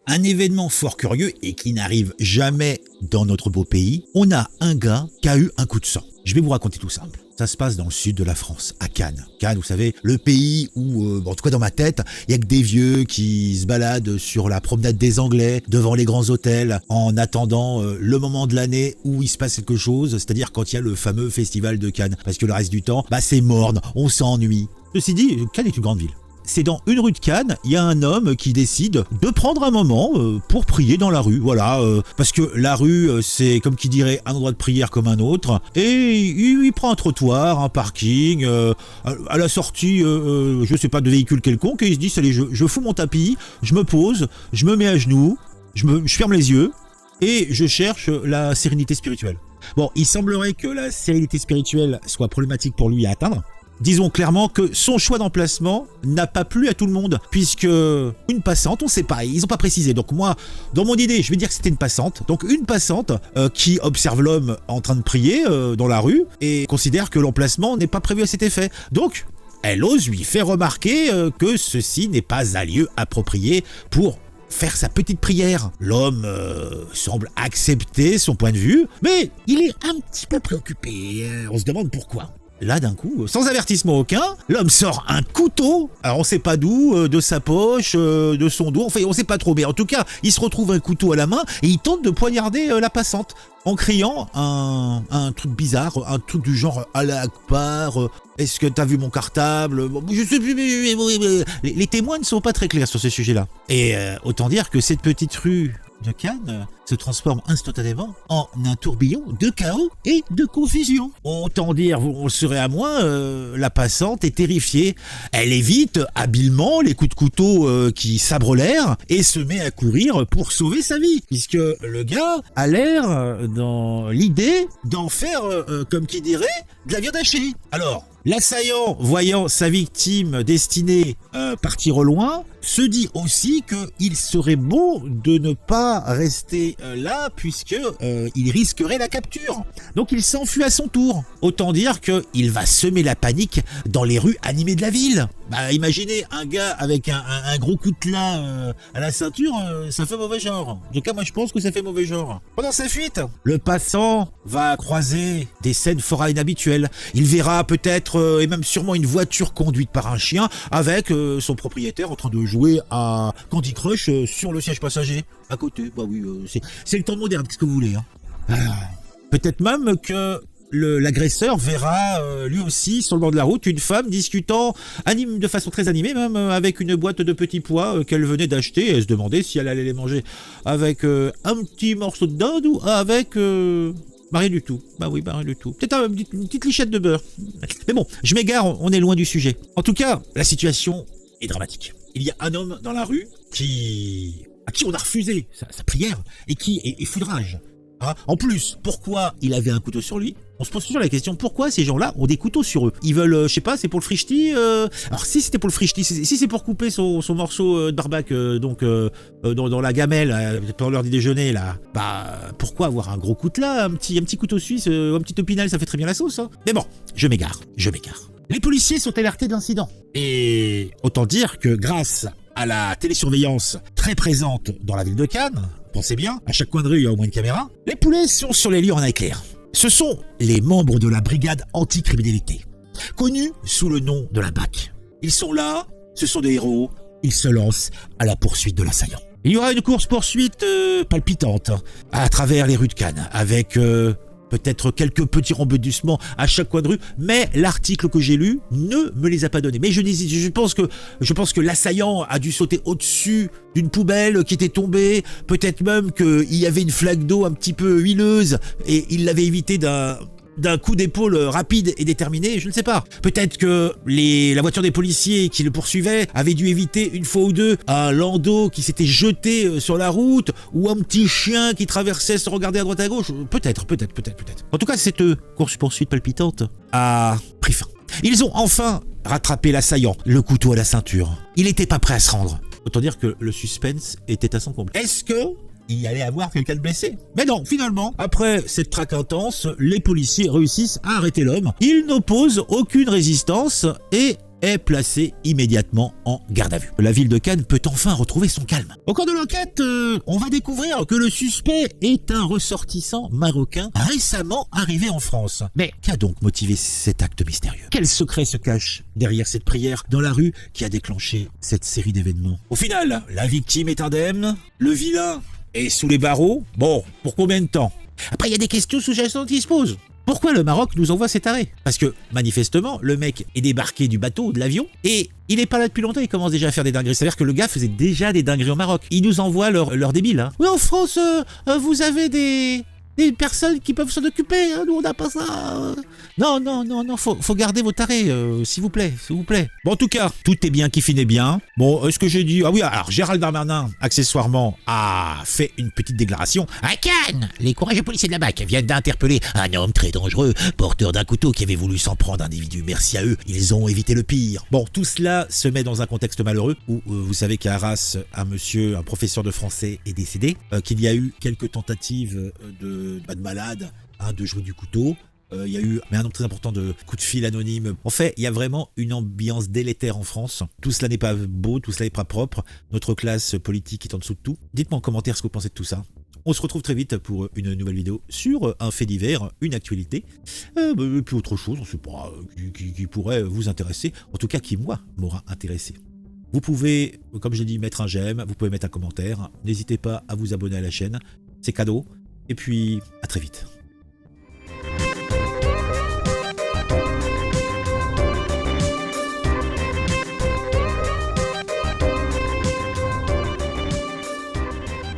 Un événement fort curieux et qui n'arrive jamais dans notre beau pays, on a un gars qui a eu un coup de sang. Je vais vous raconter tout simple. Ça se passe dans le sud de la France, à Cannes. Cannes, vous savez, le pays où, en tout cas dans ma tête, il y a que des vieux qui se baladent sur la promenade des Anglais, devant les grands hôtels, en attendant le moment de l'année où il se passe quelque chose, c'est-à-dire quand il y a le fameux festival de Cannes. Parce que le reste du temps, c'est morne, on s'ennuie. Ceci dit, Cannes est une grande ville. C'est dans une rue de Cannes, il y a un homme qui décide de prendre un moment pour prier dans la rue. Voilà, parce que la rue, c'est comme qui dirait un endroit de prière comme un autre. Et il prend un trottoir, un parking, à la sortie, je sais pas, de véhicule quelconque, et il se dit, allez, je fous mon tapis, je me pose, je me mets à genoux, je ferme les yeux, et je cherche la sérénité spirituelle. Bon, il semblerait que la sérénité spirituelle soit problématique pour lui à atteindre. Disons clairement que son choix d'emplacement n'a pas plu à tout le monde, puisque une passante, on sait pas, ils ont pas précisé. Donc moi, dans mon idée, je vais dire que c'était une passante. Donc une passante qui observe l'homme en train de prier dans la rue et considère que l'emplacement n'est pas prévu à cet effet. Donc, elle ose lui faire remarquer que ceci n'est pas un lieu approprié pour faire sa petite prière. L'homme semble accepter son point de vue, mais il est un petit peu préoccupé. On se demande pourquoi. Là, d'un coup, sans avertissement aucun, l'homme sort un couteau. Alors, on sait pas d'où, de sa poche, de son dos. Enfin, on sait pas trop. Mais en tout cas, il se retrouve un couteau à la main et il tente de poignarder la passante en criant un truc bizarre, un truc du genre « Allah Akbar », « Est-ce que t'as vu mon cartable ?» Je sais plus, les témoins ne sont pas très clairs sur ce sujet-là. Et autant dire que cette petite rue de Cannes se transforme instantanément en un tourbillon de chaos et de confusion. Autant dire, on le serait à moins, la passante est terrifiée. Elle évite habilement les coups de couteau qui sabrent l'air et se met à courir pour sauver sa vie. Puisque le gars a l'air, dans l'idée, d'en faire, comme qui dirait, de la viande hachée. Alors, l'assaillant, voyant sa victime destinée partir au loin, se dit aussi qu'il serait bon de ne pas rester là puisque il risquerait la capture. Donc il s'enfuit à son tour. Autant dire qu'il va semer la panique dans les rues animées de la ville. Imaginez un gars avec un gros coutelas à la ceinture, ça fait mauvais genre. En tout cas, moi je pense que ça fait mauvais genre. Pendant sa fuite, le passant va croiser des scènes fort inhabituelles. Il verra peut-être et même sûrement une voiture conduite par un chien avec son propriétaire en train de jouer à Candy Crush sur le siège passager à côté. Bah oui, c'est le temps moderne, qu'est-ce que vous voulez, hein. Peut-être même que l'agresseur verra lui aussi sur le bord de la route une femme discutant de façon très animée, même avec une boîte de petits pois qu'elle venait d'acheter, et se demandait si elle allait les manger avec un petit morceau de dinde ou avec rien du tout. Bah oui, rien du tout. Peut-être une petite lichette de beurre. Mais bon, je m'égare, on est loin du sujet. En tout cas, la situation est dramatique. Il y a un homme dans la rue à qui on a refusé sa prière et qui est fou de rage. En plus, pourquoi il avait un couteau sur lui? On se pose toujours la question, pourquoi ces gens-là ont des couteaux sur eux? Ils veulent, je sais pas, c'est pour le frichti Alors si c'était pour le frichti, si c'est pour couper son morceau de barbac dans la gamelle pendant l'heure du déjeuner, là, pourquoi avoir un gros coutelas, un petit couteau suisse, un petit opinel, ça fait très bien la sauce, hein. Mais bon, je m'égare. Les policiers sont alertés de l'incident. Et autant dire que grâce à la télésurveillance très présente dans la ville de Cannes, pensez bien, à chaque coin de rue, il y a au moins une caméra, les poulets sont sur les lieux en éclair. Ce sont les membres de la brigade anticriminalité, connus sous le nom de la BAC. Ils sont là, ce sont des héros, ils se lancent à la poursuite de l'assaillant. Il y aura une course-poursuite palpitante à travers les rues de Cannes, avec peut-être quelques petits rebondissements à chaque coin de rue, mais l'article que j'ai lu ne me les a pas donnés. Mais je pense que l'assaillant a dû sauter au-dessus d'une poubelle qui était tombée, peut-être même qu'il y avait une flaque d'eau un petit peu huileuse et il l'avait évité d'un coup d'épaule rapide et déterminé, je ne sais pas. Peut-être que la voiture des policiers qui le poursuivaient avait dû éviter une fois ou deux un landau qui s'était jeté sur la route ou un petit chien qui traversait sans regarder à droite à gauche. Peut-être. En tout cas, cette course-poursuite palpitante a pris fin. Ils ont enfin rattrapé l'assaillant, le couteau à la ceinture. Il n'était pas prêt à se rendre. Autant dire que le suspense était à son comble. Est-ce que il y allait avoir quelqu'un de blessé? Mais non, finalement, après cette traque intense, les policiers réussissent à arrêter l'homme. Il n'oppose aucune résistance et est placé immédiatement en garde à vue. La ville de Cannes peut enfin retrouver son calme. Au cours de l'enquête, on va découvrir que le suspect est un ressortissant marocain récemment arrivé en France. Mais qu'a donc motivé cet acte mystérieux? Quel secret se cache derrière cette prière dans la rue qui a déclenché cette série d'événements? Au final, la victime est indemne, le vilain est sous les barreaux. Bon, pour combien de temps? Après, il y a des questions sous-jacentes qui se posent. Pourquoi le Maroc nous envoie cet arrêt? Parce que, manifestement, le mec est débarqué du bateau, de l'avion, et il est pas là depuis longtemps, il commence déjà à faire des dingueries. C'est-à-dire que le gars faisait déjà des dingueries au Maroc. Il nous envoie leur débile. Hein. Oui, en France, vous avez des personnes qui peuvent s'en occuper, hein, nous on n'a pas ça. Non, faut garder vos tarés, s'il vous plaît. Bon, en tout cas, tout est bien qui finit bien. Bon, ce que j'ai dit... Ah oui, alors Gérald Darmanin, accessoirement, a fait une petite déclaration. À Cannes, les courageux policiers de la BAC viennent d'interpeller un homme très dangereux, porteur d'un couteau qui avait voulu s'en prendre d'individu. Merci à eux, ils ont évité le pire. Bon, tout cela se met dans un contexte malheureux, où vous savez qu'à Arras, un professeur de français est décédé, qu'il y a eu quelques tentatives de malade, hein, de jouer du couteau. Il y a eu un nombre très important de coups de fil anonymes. En fait, il y a vraiment une ambiance délétère en France. Tout cela n'est pas beau, tout cela n'est pas propre. Notre classe politique est en dessous de tout. Dites-moi en commentaire ce que vous pensez de tout ça. On se retrouve très vite pour une nouvelle vidéo sur un fait divers, une actualité, et puis autre chose, on ne sait pas, qui pourrait vous intéresser, en tout cas qui, moi, m'aura intéressé. Vous pouvez, comme j'ai dit, mettre un j'aime, vous pouvez mettre un commentaire. N'hésitez pas à vous abonner à la chaîne, c'est cadeau. Et puis, à très vite.